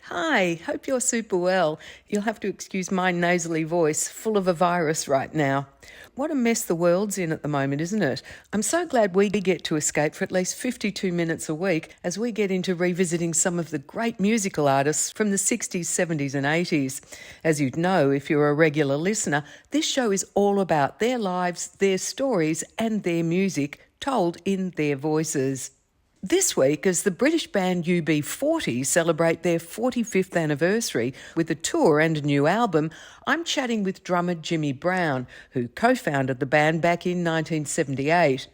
Hi, hope you're super well. You'll have to excuse my nasally voice, full of a virus right now. What a mess the world's in at the moment, isn't it? I'm so glad we get to escape for at least 52 minutes a week as we get into revisiting some of the great musical artists from the 60s, 70s, and 80s. As you'd know if you're a regular listener, this show is all about their lives, their stories, and their music told in their voices. This week, as the British band UB40's celebrate their 45th anniversary with a tour and a new album, I'm chatting with drummer Jimmy Brown, who co-founded the band back in 1978.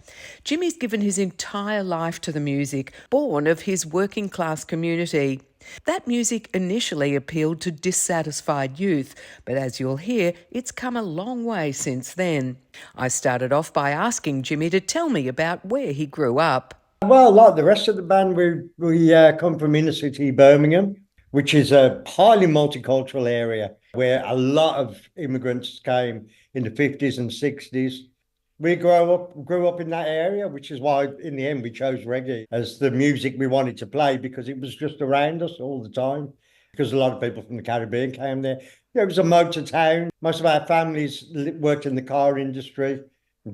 Jimmy's given his entire life to the music, born of his working class community. That music initially appealed to dissatisfied youth, but as you'll hear, it's come a long way since then. I started off by asking Jimmy to tell me about where he grew up. Well, like the rest of the band, we come from inner city Birmingham, which is a highly multicultural area where a lot of immigrants came in the 50s and 60s. We grew up in that area, which is why in the end we chose reggae as the music we wanted to play because it was just around us all the time. Because a lot of people from the Caribbean came there. It was a motor town. Most of our families worked in the car industry.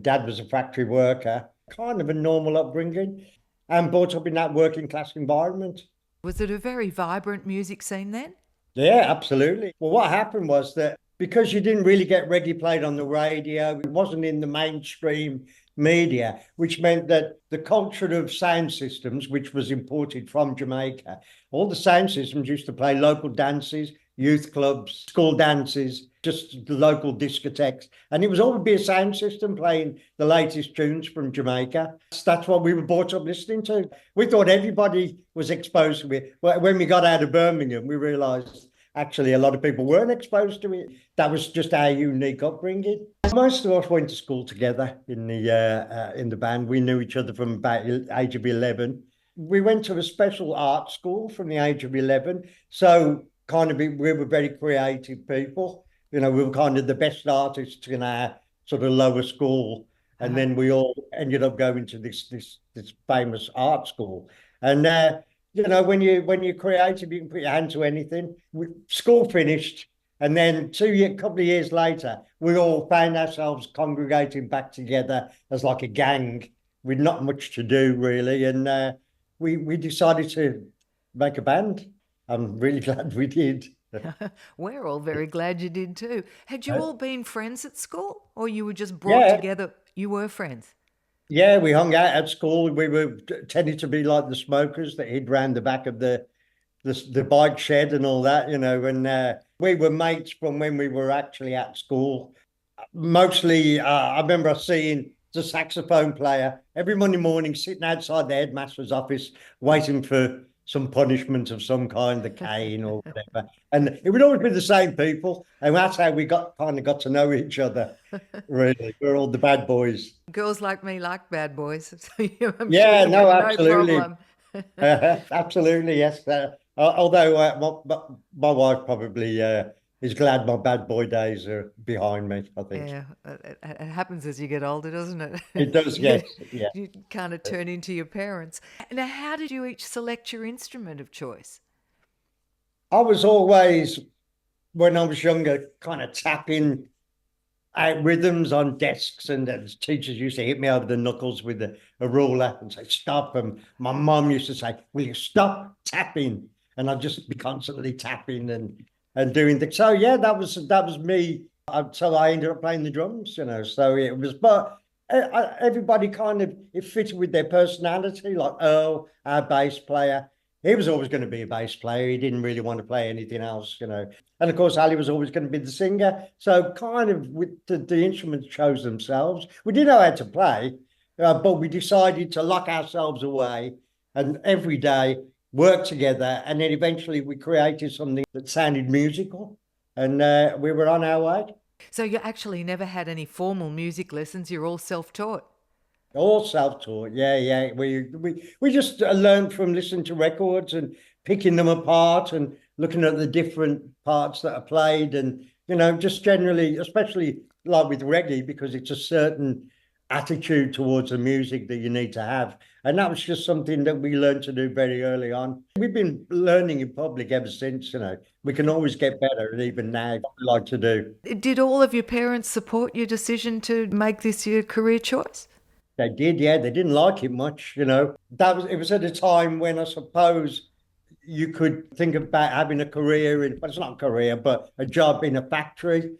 Dad was a factory worker. Kind of a normal upbringing and brought up in that working class environment. Was it a very vibrant music scene then? Yeah, absolutely. Well, what happened was that because you didn't really get reggae played on the radio, it wasn't in the mainstream media, which meant that the culture of sound systems, which was imported from Jamaica, all the sound systems used to play local dances, youth clubs, school dances, just local discotheques. And it was always be a sound system playing the latest tunes from Jamaica. That's what we were brought up listening to. We thought everybody was exposed to it. When we got out of Birmingham, we realised actually a lot of people weren't exposed to it. That was just our unique upbringing. Most of us went to school together in the band. We knew each other from about the age of 11. We went to a special art school from the age of 11. So we were very creative people. We were kind of the best artists in our sort of lower school. And then we all ended up going to this famous art school. And when you're creative, you can put your hand to anything. School finished, and then a couple of years later, we all found ourselves congregating back together as like a gang with not much to do really, and we decided to make a band. I'm really glad we did. We're all very glad you did too. Had you all been friends at school, or you were just brought together? You were friends? Yeah, we hung out at school. We were tended to be like the smokers that hid round the back of the bike shed and all that, and we were mates from when we were actually at school. Mostly, I remember seeing the saxophone player every Monday morning sitting outside the headmaster's office waiting for some punishment of some kind, the cane or whatever. And it would always be the same people. And that's how we got to know each other, really. We're all the bad boys. Girls like me like bad boys. So yeah, sure no, absolutely. No Absolutely, yes. Although my wife probably is glad my bad boy days are behind me, I think. Yeah, it happens as you get older, doesn't it? It does, yes. Yeah. You kind of turn into your parents. Now, how did you each select your instrument of choice? I was always, when I was younger, kind of tapping out rhythms on desks, and the teachers used to hit me over the knuckles with a ruler and say, stop. And my mum used to say, will you stop tapping? And I'd just be constantly tapping and doing things. So yeah, that was me. So I ended up playing the drums, so it was, but everybody it fitted with their personality. Like Earl, our bass player, he was always going to be a bass player. He didn't really want to play anything else, And of course, Ali was always going to be the singer. So kind of with the instruments chose themselves. We didn't know how to play, but we decided to lock ourselves away and every day work together. And then eventually we created something that sounded musical, and we were on our way. So you actually never had any formal music lessons. You're all self-taught. All self-taught, yeah. We just learned from listening to records and picking them apart and looking at the different parts that are played, and just generally, especially like with reggae, because it's a certain attitude towards the music that you need to have. And that was just something that we learned to do very early on. We've been learning in public ever since, you know. We can always get better, and even now, what we like to do. Did all of your parents support your decision to make this your career choice? They did, yeah. They didn't like it much, you know. It was at a time when I suppose you could think about having a career in, well, it's not a career, but a job in a factory,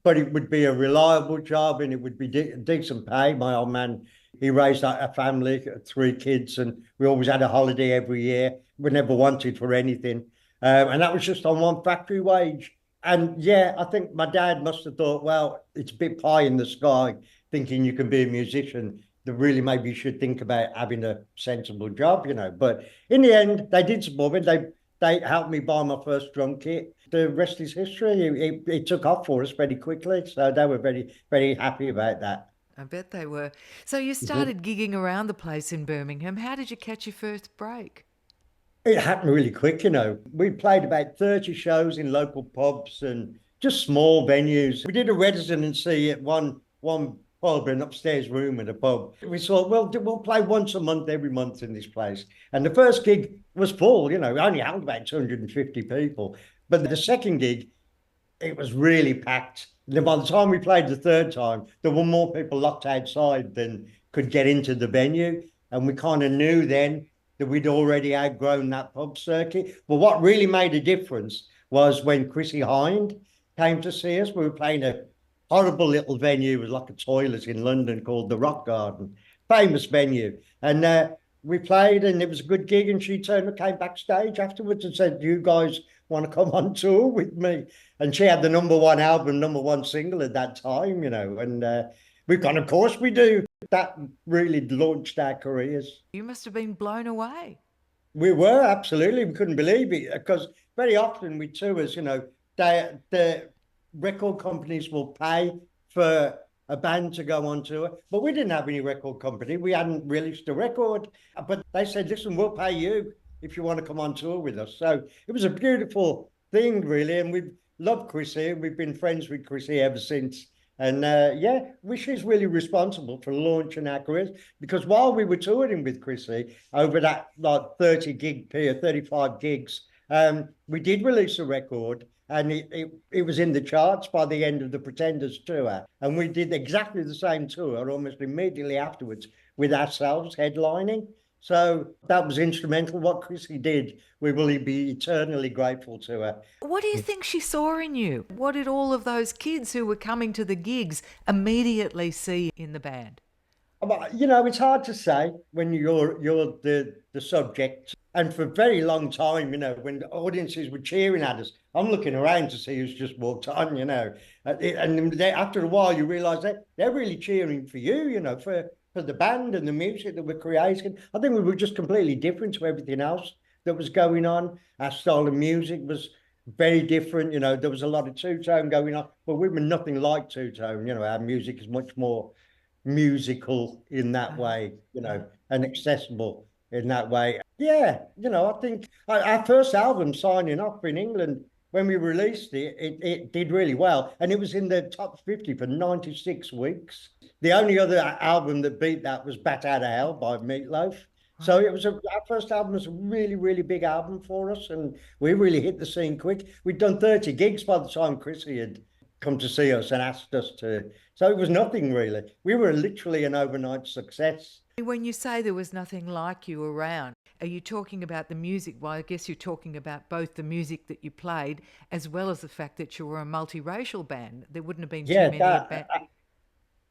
but it would be a reliable job and it would be decent pay. My old man, he raised a family, 3 kids, and we always had a holiday every year. We never wanted for anything. And that was just on one factory wage. And yeah, I think my dad must have thought, well, it's a bit pie in the sky, thinking you can be a musician. That really maybe you should think about having a sensible job, you know. But in the end, they did support me. They helped me buy my first drum kit. The rest is history. It took off for us very quickly. So they were very, very happy about that. I bet they were. So you started gigging around the place in Birmingham. How did you catch your first break? It happened really quick, you know. We played about 30 shows in local pubs and just small venues. We did a residency at one pub, an upstairs room in a pub. We thought, well, we'll play once a month, every month in this place. And the first gig was full, you know, it only held about 250 people. But the second gig, it was really packed. And then by the time we played the third time, there were more people locked outside than could get into the venue. And we kind of knew then that we'd already outgrown that pub circuit. But what really made a difference was when Chrissy Hind came to see us. We were playing a horrible little venue. It was like a toilet in London called the Rock Garden, famous venue. And we played and it was a good gig, and she came backstage afterwards and said, do you guys want to come on tour with me? And she had the #1 album, #1 single at that time, you know, and we've gone, of course we do. That really launched our careers. You must have been blown away. We were, absolutely. We couldn't believe it, because very often with tours, you know, the record companies will pay for a band to go on tour, but we didn't have any record company. We hadn't released a record, but they said, listen, we'll pay you if you want to come on tour with us. So it was a beautiful thing, really. And we've loved Chrissy. We've been friends with Chrissy ever since. And yeah, she's really responsible for launching our careers, because while we were touring with Chrissy over that like 30 gig period, 35 gigs, we did release a record, and it was in the charts by the end of the Pretenders tour. And we did exactly the same tour almost immediately afterwards with ourselves headlining. So that was instrumental. What Chrissy did, we will be eternally grateful to her. What do you think she saw in you? What did all of those kids who were coming to the gigs immediately see in the band? You know, it's hard to say when you're the subject. And for a very long time, you know, when the audiences were cheering at us, I'm looking around to see who's just walked on, you know. And after a while, you realise that they're really cheering for you, you know, for the band and the music that we're creating. I think we were just completely different to everything else that was going on. Our style of music was very different. You know, there was a lot of two-tone going on, but we were nothing like two-tone. You know, our music is much more musical in that way, you know, and accessible in that way. Yeah, you know, I think our first album, Signing Off in England, when we released it, it did really well. And it was in the top 50 for 96 weeks. The only other album that beat that was Bat Out of Hell by Meatloaf. So it was our first album was a really, really big album for us. And we really hit the scene quick. We'd done 30 gigs by the time Chrissy had come to see us and asked us to. So it was nothing really. We were literally an overnight success. When you say there was nothing like you around, are you talking about the music? Well, I guess you're talking about both the music that you played as well as the fact that you were a multiracial band. There wouldn't have been too many bands.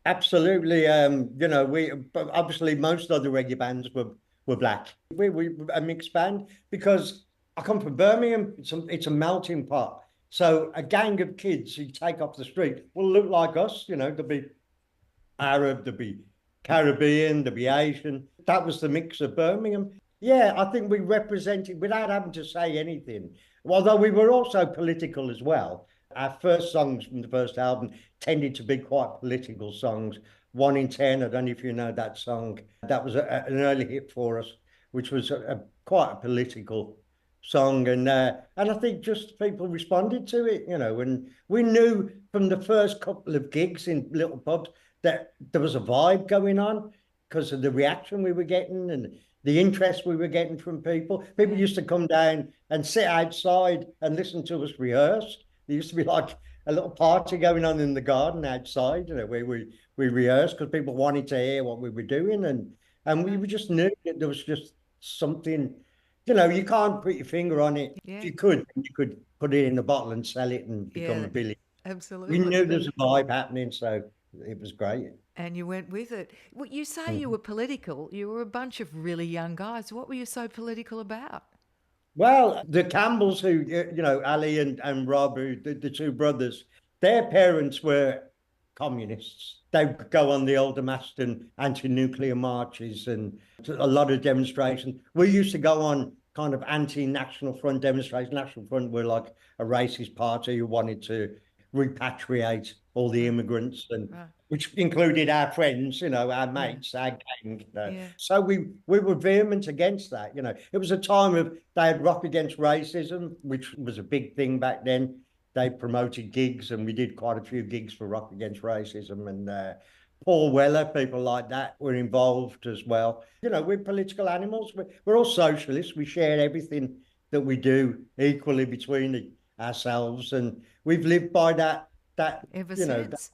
Absolutely. You know, but obviously most other reggae bands were black. We a mixed band, because I come from Birmingham. It's a melting pot. So a gang of kids who take off the street will look like us. You know, there'll be Arab, there'll be Caribbean, there'll be Asian. That was the mix of Birmingham. Yeah, I think we represented without having to say anything. Although we were also political as well. Our first songs from the first album tended to be quite political songs. 1 in 10, I don't know if you know that song. That was an early hit for us, which was quite a political song. And I think just people responded to it, you know, and we knew from the first couple of gigs in little pubs that there was a vibe going on. because of the reaction we were getting and the interest we were getting from people. People used to come down and sit outside and listen to us rehearse. There used to be like a little party going on in the garden outside, where we rehearsed because people wanted to hear what we were doing, and we just knew that there was just something. You can't put your finger on it. Yeah. If you could put it in a bottle and sell it and become a billionaire. Absolutely. We knew there was a vibe happening, so it was great. And you went with it. Well, you say you were political. You were a bunch of really young guys. What were you so political about? Well, the Campbells, who, Ali and Rob, the two brothers, their parents were communists. They would go on the old Damascus anti-nuclear marches and a lot of demonstrations. We used to go on kind of anti-National Front demonstrations. National Front were like a racist party who wanted to repatriate all the immigrants, and which included our friends, our mates, our gang. So we were vehement against that. It was a time of they had Rock Against Racism, which was a big thing back then. They promoted gigs, and we did quite a few gigs for Rock Against Racism, and Paul Weller, people like that were involved as well. We're political animals. We're all socialists. We share everything that we do equally between ourselves, and we've lived by that ever since.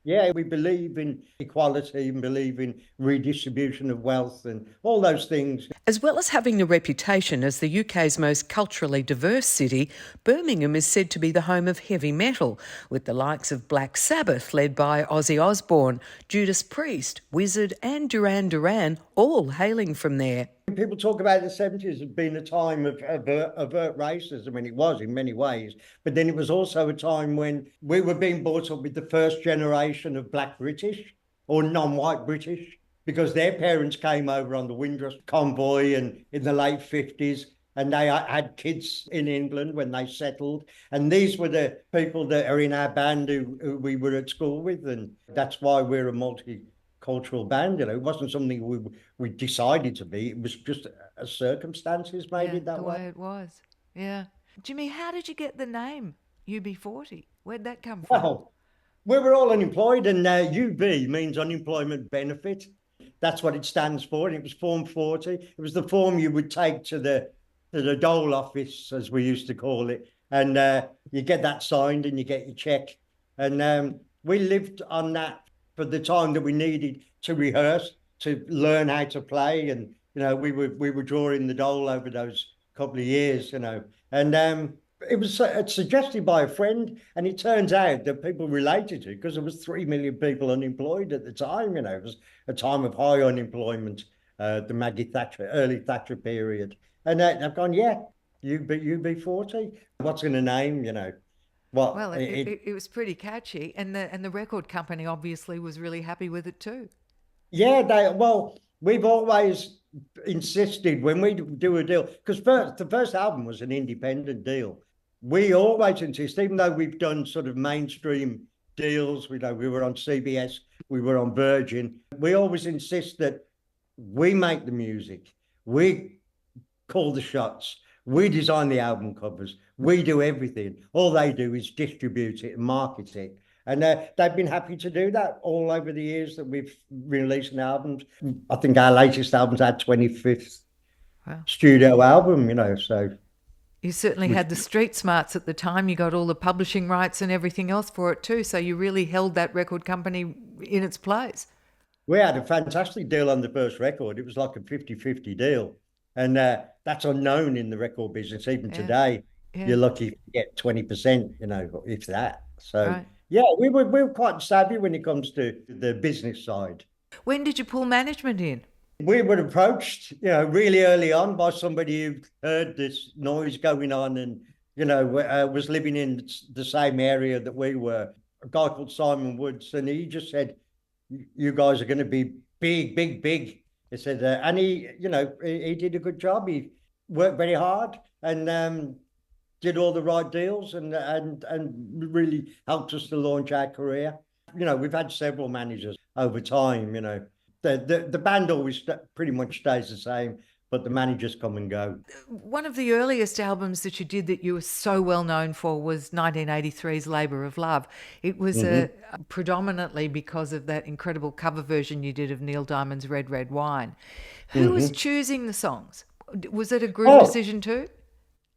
We believe in equality and believe in redistribution of wealth and all those things. As well as having a reputation as the UK's most culturally diverse city, Birmingham is said to be the home of heavy metal, with the likes of Black Sabbath led by Ozzy Osbourne, Judas Priest, Wizard and Duran Duran, all hailing from there. People talk about the 70s as being a time of overt racism, and it was in many ways. But then it was also a time when we were being brought up with the first generation of Black British or non-white British, because their parents came over on the Windrush convoy and in the late 50s, and they had kids in England when they settled. And these were the people that are in our band who we were at school with, and that's why we're a multicultural band. It wasn't something we decided to be. It was just circumstances made it that way. The way it was. Yeah. Jimmy, how did you get the name UB40? Where'd that come from? Well, we were all unemployed, and UB means unemployment benefit. That's what it stands for. And it was Form 40. It was the form you would take to the dole office, as we used to call it. And you get that signed and you get your check. And we lived on that for the time that we needed to rehearse, to learn how to play. And, we were drawing the dole over those couple of years, and it was suggested by a friend, and it turns out that people related to it because there was 3 million people unemployed at the time. It was a time of high unemployment, the Maggie Thatcher, early Thatcher period. And I've gone, UB40, what's in a name, Well, it was pretty catchy, and the record company obviously was really happy with it too. Yeah, we've always insisted when we do a deal, because the first album was an independent deal. We always insist, even though we've done sort of mainstream deals, we were on CBS, we were on Virgin, we always insist that we make the music, we call the shots, we design the album covers, we do everything. All they do is distribute it and market it. And they've been happy to do that all over the years that we've released albums. I think our latest album's our 25th studio album, so. You certainly had the street smarts at the time. You got all the publishing rights and everything else for it too. So you really held that record company in its place. We had a fantastic deal on the first record. It was like a 50-50 deal. And that's unknown in the record business. Even today, you're lucky if you get 20%, if that. So, we were quite savvy when it comes to the business side. When did you pull management in? We were approached, really early on by somebody who heard this noise going on and, was living in the same area that we were, a guy called Simon Woods. And he just said, you guys are going to be big, big, big. He said, and he did a good job. He worked very hard and did all the right deals and really helped us to launch our career. We've had several managers over time, The band always pretty much stays the same, but the managers come and go. One of the earliest albums that you did that you were so well known for was 1983's Labour of Love. It was predominantly because of that incredible cover version you did of Neil Diamond's Red, Red Wine. Who was choosing the songs? Was it a group decision too?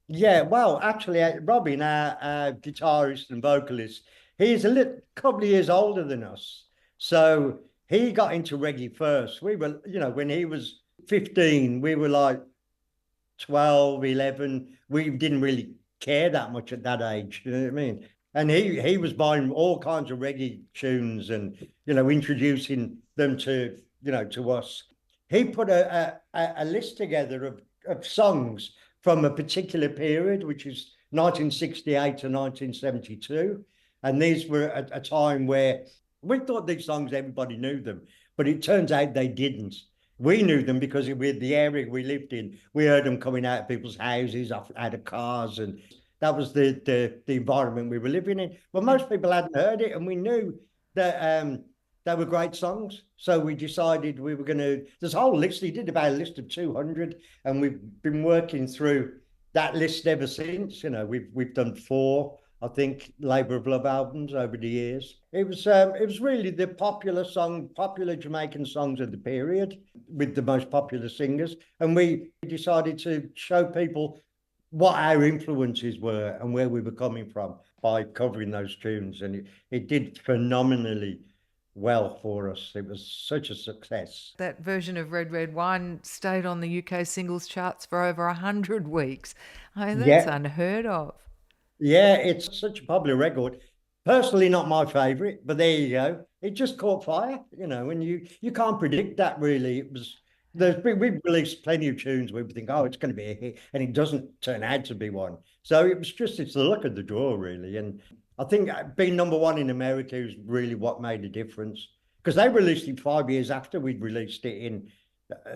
Yeah, well, actually, Robin, our guitarist and vocalist, he's a couple of years older than us. So he got into reggae first. We were, when he was 15, we were like 12, 11. We didn't really care that much at that age. You know what I mean? And he was buying all kinds of reggae tunes and, introducing them to, to us. He put a list together of songs from a particular period, which is 1968 to 1972. And these were at a time where we thought these songs, everybody knew them, but it turns out they didn't. We knew them because with the area we lived in, we heard them coming out of people's houses, out of cars, and that was the environment we were living in. But most people hadn't heard it, and we knew that they were great songs. So we decided we were going to, there's a whole list, he did about a list of 200, and we've been working through that list ever since. We've done 4, I think, Labour of Love albums over the years. It was really the popular Jamaican songs of the period with the most popular singers. And we decided to show people what our influences were and where we were coming from by covering those tunes. And it did phenomenally well for us. It was such a success. That version of Red Red Wine stayed on the UK singles charts for over 100 weeks. I mean, that's unheard of. Yeah, it's such a popular record. Personally, not my favourite, but there you go. It just caught fire, and you can't predict that really. We've released plenty of tunes where we think, oh, it's going to be a hit, and it doesn't turn out to be one. So it's the luck of the draw, really. And I think being number 1 in America is really what made a difference, because they released it 5 years after we'd released it in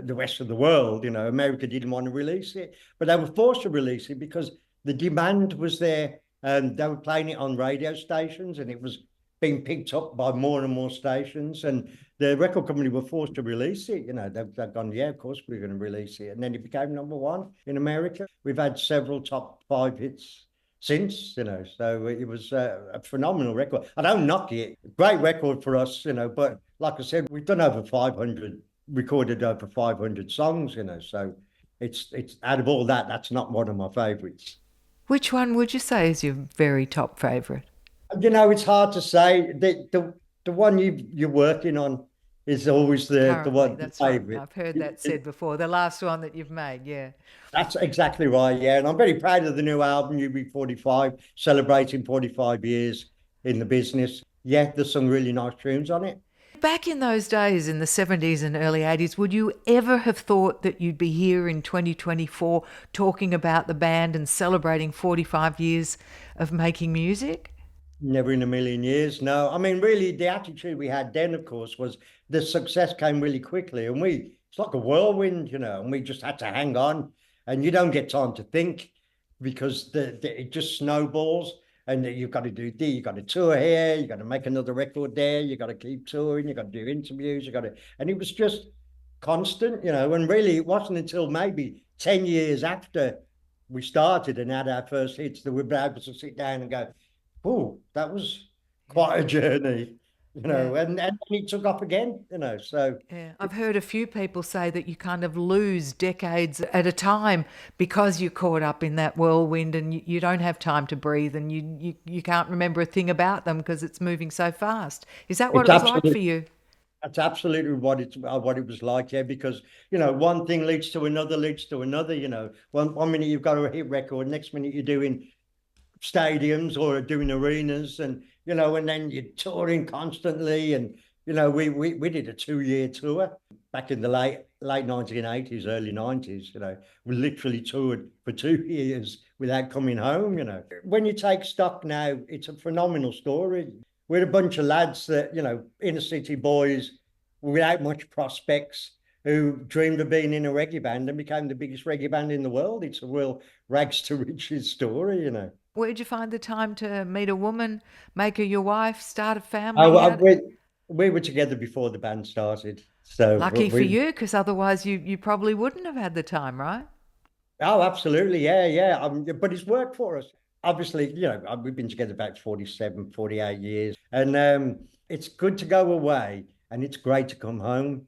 the rest of the world. America didn't want to release it, but they were forced to release it because the demand was there, and they were playing it on radio stations, and it was being picked up by more and more stations. And the record company were forced to release it. They've gone, yeah, of course we're going to release it. And then it became number 1 in America. We've had several top 5 hits since, so it was a phenomenal record. I don't knock it. Great record for us, but like I said, we've done recorded over 500 songs, so it's out of all that, that's not one of my favorites. Which one would you say is your very top favourite? It's hard to say. The one you're working on is always the one that's favourite. Right. I've heard that said before. The last one that you've made, yeah. That's exactly right, yeah. And I'm very proud of the new album, UB40's, celebrating 45 years in the business. Yeah, there's some really nice tunes on it. Back in those days, in the 70s and early 80s, would you ever have thought that you'd be here in 2024 talking about the band and celebrating 45 years of making music? Never in a million years, no. I mean, really, the attitude we had then, of course, was the success came really quickly. And it's like a whirlwind, and we just had to hang on. And you don't get time to think because it just snowballs. And you've got to do you've got to tour here, you've got to make another record there, you've got to keep touring, you've got to do interviews, and it was just constant, and really it wasn't until maybe 10 years after we started and had our first hits that we were able to sit down and go, oh, that was quite a journey. And it took up again, so. Yeah, I've heard a few people say that you kind of lose decades at a time because you're caught up in that whirlwind and you don't have time to breathe and you can't remember a thing about them because it's moving so fast. Is that what it was like for you? That's absolutely what it was like, yeah, because, one thing leads to another. One minute you've got a hit record, next minute you're doing stadiums or doing arenas and then you're touring constantly. And we did a 2-year tour back in the late 1980s, early 90s. We literally toured for 2 years without coming home. When you take stock now, it's a phenomenal story. We're a bunch of lads that, inner city boys without much prospects who dreamed of being in a reggae band and became the biggest reggae band in the world. It's a real rags to riches story. Where'd you find the time to meet a woman, make her your wife, start a family? We were together before the band started. So Lucky for you, because otherwise you probably wouldn't have had the time, right? Oh, absolutely. Yeah, yeah. But it's worked for us. Obviously, we've been together about 47, 48 years. And it's good to go away and it's great to come home.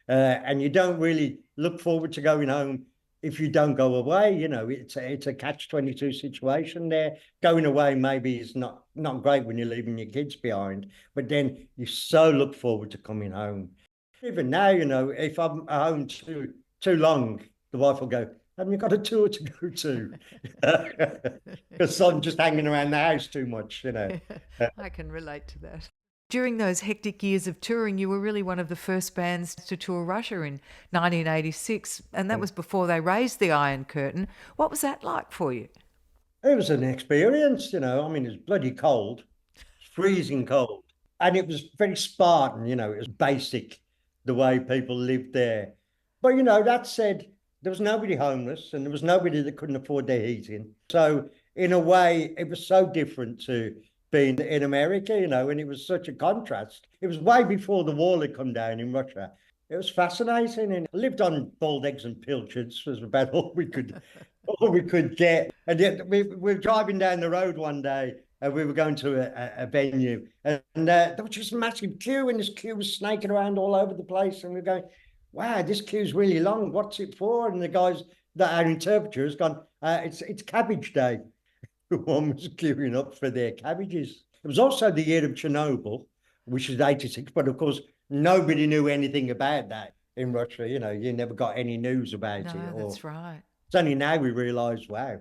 And you don't really look forward to going home if you don't go away. It's a catch-22 situation there. Going away maybe is not great when you're leaving your kids behind, but then you so look forward to coming home. Even now, if I'm at home too long, the wife will go, haven't you got a tour to go to? Because I'm just hanging around the house too much. I can relate to that. During those hectic years of touring, you were really one of the first bands to tour Russia in 1986, and that was before they raised the Iron Curtain. What was that like for you? It was an experience. I mean, it was bloody cold, freezing cold. And it was very Spartan, it was basic, the way people lived there. But, that said, there was nobody homeless and there was nobody that couldn't afford their heating. So in a way, it was so different to being in America, and it was such a contrast. It was way before the wall had come down in Russia. It was fascinating, and I lived on boiled eggs and pilchards was about all we could get. And yet we were driving down the road one day and we were going to a venue, and there was just a massive queue, and this queue was snaking around all over the place, and we were going, wow, this queue's really long. What's it for? And the guys, our interpreter has gone, it's cabbage day. One was queuing up for their cabbages. It was also the year of Chernobyl, which is 86, but of course, nobody knew anything about that in Russia. You never got any news about it. No, that's right. It's only now we realise, wow.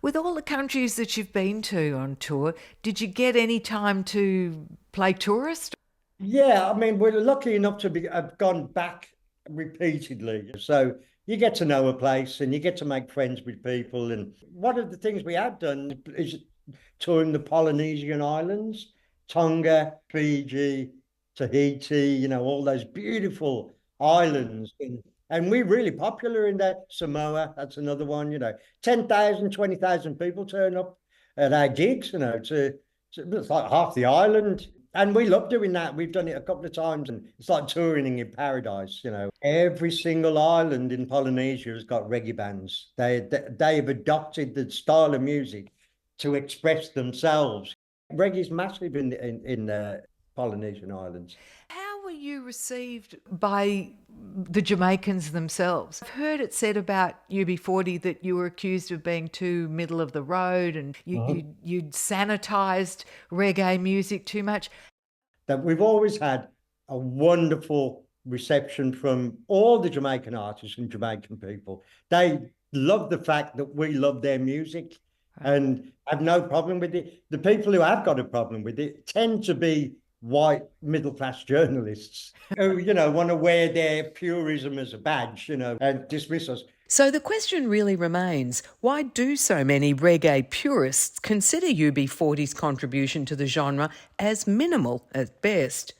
With all the countries that you've been to on tour, did you get any time to play tourist? Yeah, I mean, we're lucky enough to have gone back repeatedly. So you get to know a place and you get to make friends with people. And one of the things we have done is touring the Polynesian islands, Tonga, Fiji, Tahiti, all those beautiful islands. And we're really popular in that. Samoa, that's another one, 10,000, 20,000 people turn up at our gigs, it's like half the island. And we love doing that. We've done it a couple of times, and it's like touring in paradise. Every single island in Polynesia has got reggae bands. They've adopted the style of music to express themselves. Reggae's massive in the Polynesian islands. How were you received by the Jamaicans themselves? I've heard it said about UB40 that you were accused of being too middle of the road and you'd sanitised reggae music too much. That we've always had a wonderful reception from all the Jamaican artists and Jamaican people. They love the fact that we love their music and have no problem with it. The people who have got a problem with it tend to be white middle-class journalists who, want to wear their purism as a badge, and dismiss us. So the question really remains, why do so many reggae purists consider UB40's contribution to the genre as minimal at best?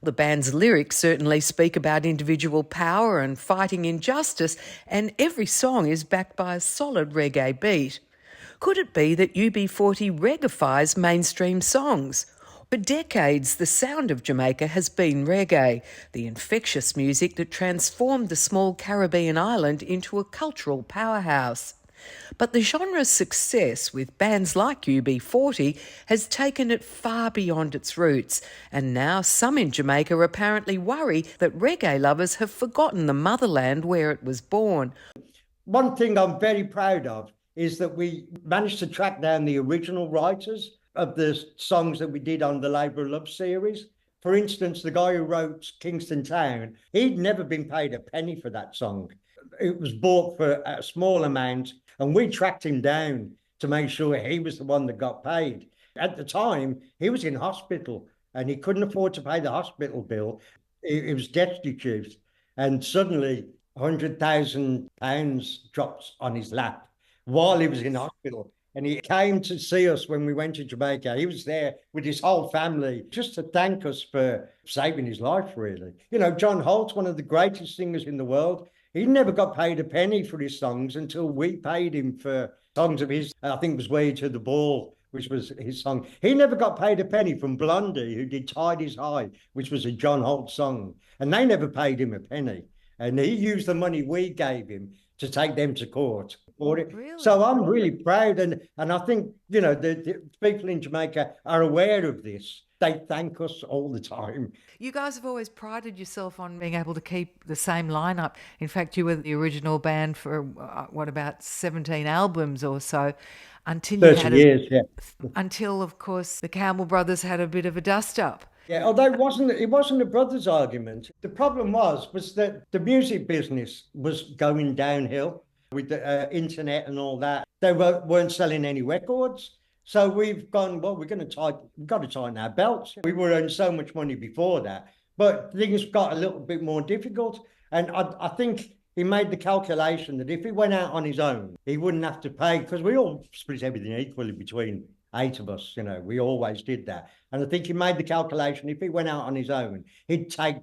The band's lyrics certainly speak about individual power and fighting injustice, and every song is backed by a solid reggae beat. Could it be that UB40 reggaeifies mainstream songs? For decades, the sound of Jamaica has been reggae, the infectious music that transformed the small Caribbean island into a cultural powerhouse. But the genre's success with bands like UB40 has taken it far beyond its roots, and now some in Jamaica apparently worry that reggae lovers have forgotten the motherland where it was born. One thing I'm very proud of is that we managed to track down the original writers of the songs that we did on the Labour of Love series. For instance, the guy who wrote Kingston Town, he'd never been paid a penny for that song. It was bought for a small amount, and we tracked him down to make sure he was the one that got paid. At the time, he was in hospital and he couldn't afford to pay the hospital bill. He was destitute, and suddenly £100,000 dropped on his lap while he was in hospital. And he came to see us when we went to Jamaica. He was there with his whole family just to thank us for saving his life, really. John Holt's one of the greatest singers in the world. He never got paid a penny for his songs until we paid him for songs of his. I think it was Way to the Ball which was his song. He never got paid a penny from Blondie, who did Tide Is High, which was a John Holt song. And they never paid him a penny. And he used the money we gave him to take them to court for it. Really? So I'm really proud. And I think, you know, the people in Jamaica are aware of this. They thank us all the time. You guys have always prided yourself on being able to keep the same lineup. In fact, you were the original band for, about 17 albums or so, until you 30 had years, yeah. Until, of course, the Campbell brothers had a bit of a dust-up. Yeah, although it wasn't a brothers' argument. The problem was that the music business was going downhill with the internet and all that. They weren't selling any records. So we've gone, well, we've got to tighten our belts. We were earning so much money before that, but things got a little bit more difficult. And I think he made the calculation that if he went out on his own, he wouldn't have to pay, because we all split everything equally between 8 of us, you know, we always did that. And I think he made the calculation, if he went out on his own, he'd take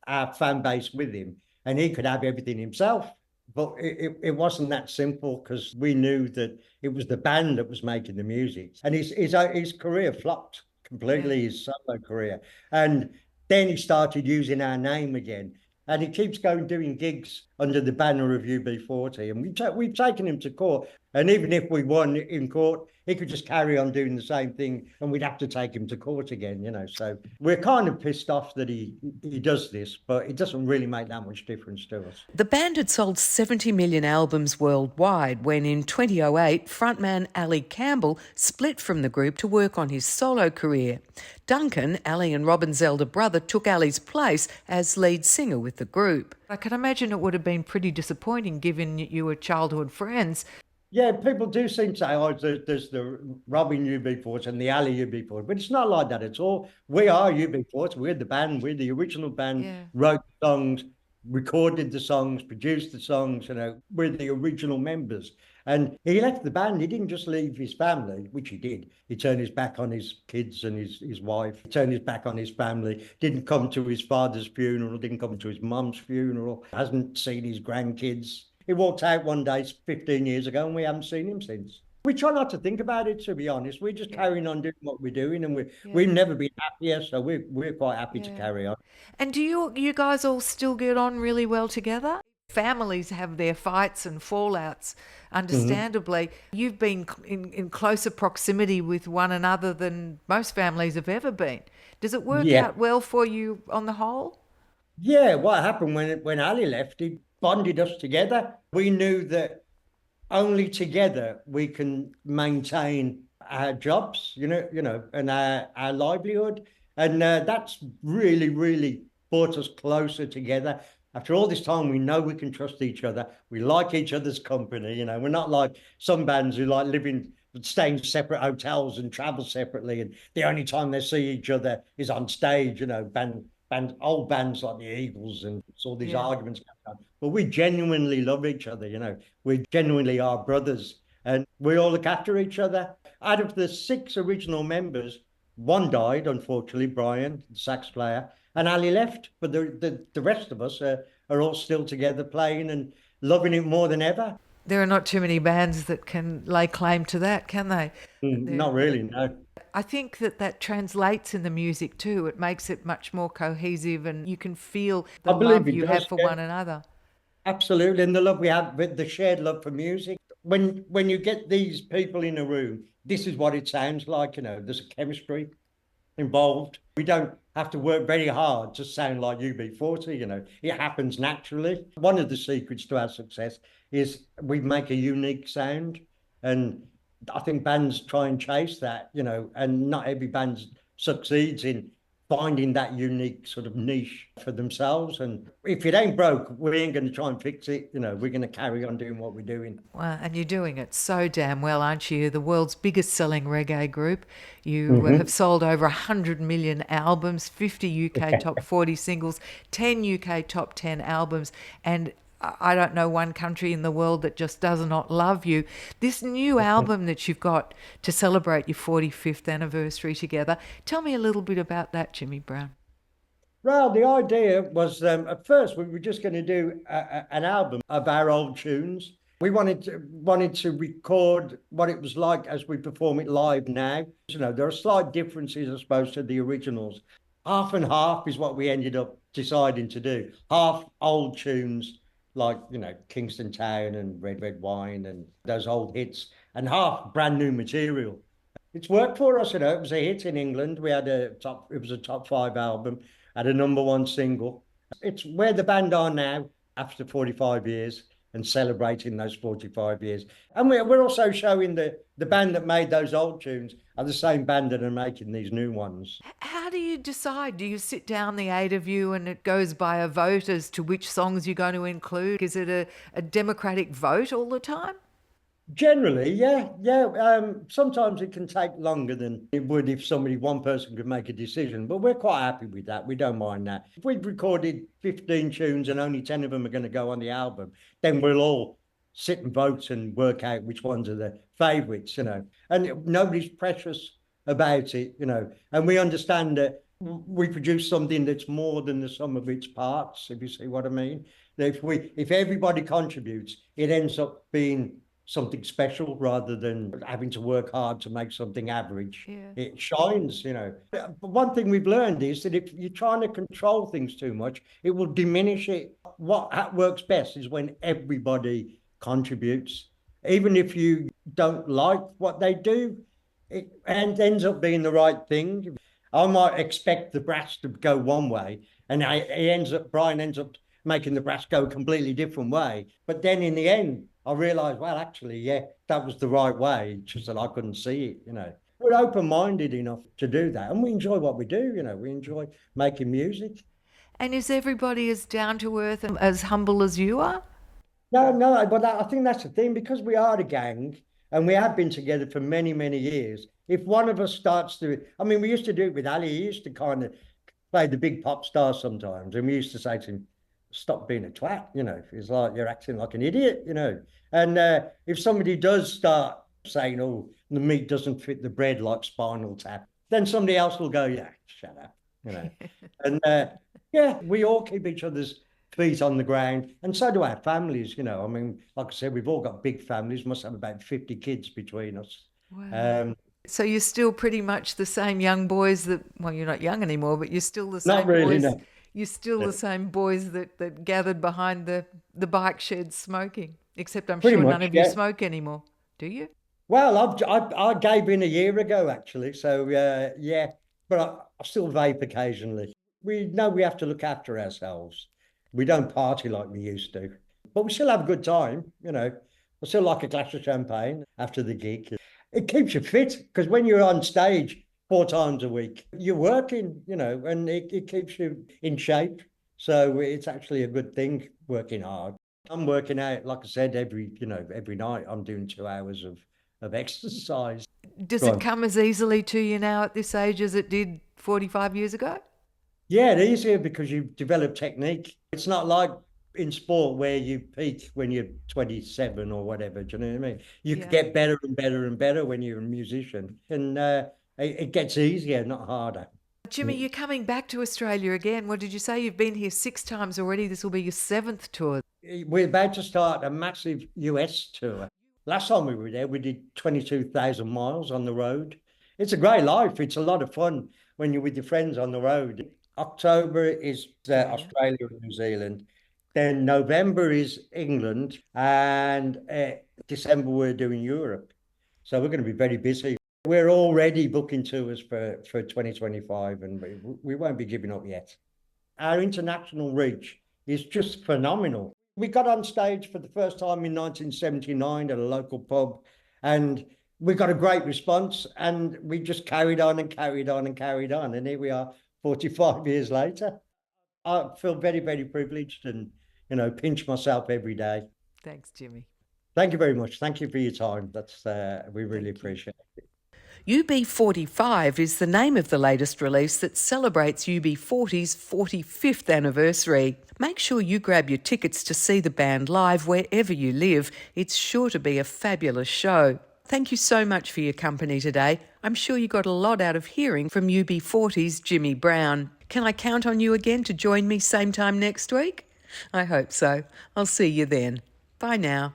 our fan base with him and he could have everything himself. But it wasn't that simple, because we knew that it was the band that was making the music. And his career flopped completely, his solo career. And then he started using our name again. And he keeps going doing gigs under the banner of UB40. And we've taken him to court. And even if we won in court, he could just carry on doing the same thing and we'd have to take him to court again, you know. So we're kind of pissed off that he does this, but it doesn't really make that much difference to us. The band had sold 70 million albums worldwide when in 2008, frontman Ali Campbell split from the group to work on his solo career. Duncan, Ali and Robin's elder brother, took Ali's place as lead singer with the group. I can imagine it would have been pretty disappointing given you were childhood friends. Yeah, people do seem to say, oh, there's the Robin UB40's and the Ali UB40's, but it's not like that at all. We are UB40's. We're the band. We're the original band. Yeah. Wrote the songs, recorded the songs, produced the songs. You know, we're the original members. And he left the band. He didn't just leave his family, which he did. He turned his back on his kids and his wife. He turned his back on his family. Didn't come to his father's funeral. Didn't come to his mum's funeral. Hasn't seen his grandkids. He walked out one day 15 years ago and we haven't seen him since. We try not to think about it, to be honest. We're just carrying on doing what we're doing, and we've never been happier, so we're quite happy to carry on. And do you guys all still get on really well together? Families have their fights and fallouts, understandably. Mm-hmm. You've been in closer proximity with one another than most families have ever been. Does it work out well for you on the whole? Yeah, what happened when Ali left, he bonded us together. We knew that only together we can maintain our jobs, you know, and our livelihood. And that's really, really brought us closer together. After all this time, we know we can trust each other. We like each other's company. You know, we're not like some bands who like staying in separate hotels and travel separately. And the only time they see each other is on stage, you know, old bands like the Eagles, and all these arguments going on. But we genuinely love each other, you know. We genuinely are brothers, and we all look after each other. Out of the 6 original members, 1 died, unfortunately, Brian, the sax player, and Ali left. But the rest of us are all still together, playing and loving it more than ever. There are not too many bands that can lay claim to that, can they? Not really, no. I think that translates in the music too. It makes it much more cohesive, and you can feel the love you have for one another. Absolutely, and the love we have, the shared love for music. When you get these people in a room, this is what it sounds like, you know, there's a chemistry involved. We don't have to work very hard to sound like UB40, you know, it happens naturally. One of the secrets to our success is we make a unique sound, and I think bands try and chase that, you know, and not every band succeeds in finding that unique sort of niche for themselves. And if it ain't broke, we ain't going to try and fix it. You know, we're going to carry on doing what we're doing. Well, and you're doing it so damn well, aren't you? The world's biggest selling reggae group. You have sold over 100 million albums, 50 UK top 40 singles, 10 UK top 10 albums, and I don't know one country in the world that just does not love you. This new album that you've got to celebrate your 45th anniversary together, tell me a little bit about that, Jimmy Brown. Well, the idea was, at first we were just going to do an album of our old tunes, We wanted to record what it was like as we perform it live now. There are slight differences, I suppose, to the originals. Half and half is what we ended up deciding to do. Half old tunes like, Kingston Town and Red Red Wine and those old hits, and half brand new material. It's worked for us, It was a hit in England. It was a top 5 album, had a #1 single. It's where the band are now after 45 years and celebrating those 45 years. And we're also showing the band that made those old tunes are the same band that are making these new ones. How do you decide? Do you sit down, the 8 of you, and it goes by a vote as to which songs you're going to include? Is it a democratic vote all the time? Generally, yeah. Sometimes it can take longer than it would if one person could make a decision, but we're quite happy with that. We don't mind that. If we've recorded 15 tunes and only 10 of them are going to go on the album, then we'll all sit and vote and work out which ones are the favourites, And nobody's precious about it, And we understand that we produce something that's more than the sum of its parts, if you see what I mean. That if everybody contributes, it ends up being something special rather than having to work hard to make something average. Yeah. It shines, But one thing we've learned is that if you're trying to control things too much, it will diminish it. What works best is when everybody contributes. Even if you don't like what they do, it ends up being the right thing. I might expect the brass to go one way, and Brian ends up making the brass go a completely different way. But then in the end, I realised, well, actually, yeah, that was the right way, just that I couldn't see it, We're open-minded enough to do that, and we enjoy what we do, We enjoy making music. And is everybody as down to earth and as humble as you are? No, but I think that's the thing, because we are a gang, and we have been together for many, many years. If one of us starts to, we used to do it with Ali. He used to kind of play the big pop star sometimes, and we used to say to him, stop being a twat, It's like you're acting like an idiot, And if somebody does start saying, oh, the meat doesn't fit the bread like Spinal Tap, then somebody else will go, yeah, shut up, And we all keep each other's feet on the ground, and so do our families, like I said, we've all got big families, must have about 50 kids between us. Wow. So you're still pretty much the same young boys well, you're not young anymore, but you're still the same Not really, boys. no. You're still the same boys that gathered behind the bike sheds smoking, except I'm Pretty sure much, none of you yeah. smoke anymore, do you? Well, I gave in a year ago, actually. So, but I still vape occasionally. We know we have to look after ourselves. We don't party like we used to, but we still have a good time, I still like a glass of champagne after the gig. It keeps you fit, because when you're on stage 4 times a week, you're working, and it keeps you in shape. So it's actually a good thing, working hard. I'm working out, like I said, every night I'm doing 2 hours of exercise. Does it come as easily to you now at this age as it did 45 years ago? Yeah, it's easier because you develop technique. It's not like in sport where you peak when you're 27 or whatever. Do you know what I mean? You could get better and better and better when you're a musician, and it gets easier, not harder. Jimmy, you're coming back to Australia again. What did you say? You've been here 6 times already. This will be your 7th tour. We're about to start a massive US tour. Last time we were there, we did 22,000 miles on the road. It's a great life. It's a lot of fun when you're with your friends on the road. October is Australia and New Zealand. Then November is England, and December we're doing Europe. So we're going to be very busy. We're already booking tours for 2025, and we won't be giving up yet. Our international reach is just phenomenal. We got on stage for the first time in 1979 at a local pub, and we got a great response, and we just carried on and carried on and carried on. And here we are 45 years later. I feel very, very privileged and, pinch myself every day. Thanks, Jimmy. Thank you very much. Thank you for your time. We really appreciate it. UB40 is the name of the latest release that celebrates UB40's 45th anniversary. Make sure you grab your tickets to see the band live wherever you live. It's sure to be a fabulous show. Thank you so much for your company today. I'm sure you got a lot out of hearing from UB40's Jimmy Brown. Can I count on you again to join me same time next week? I hope so. I'll see you then. Bye now.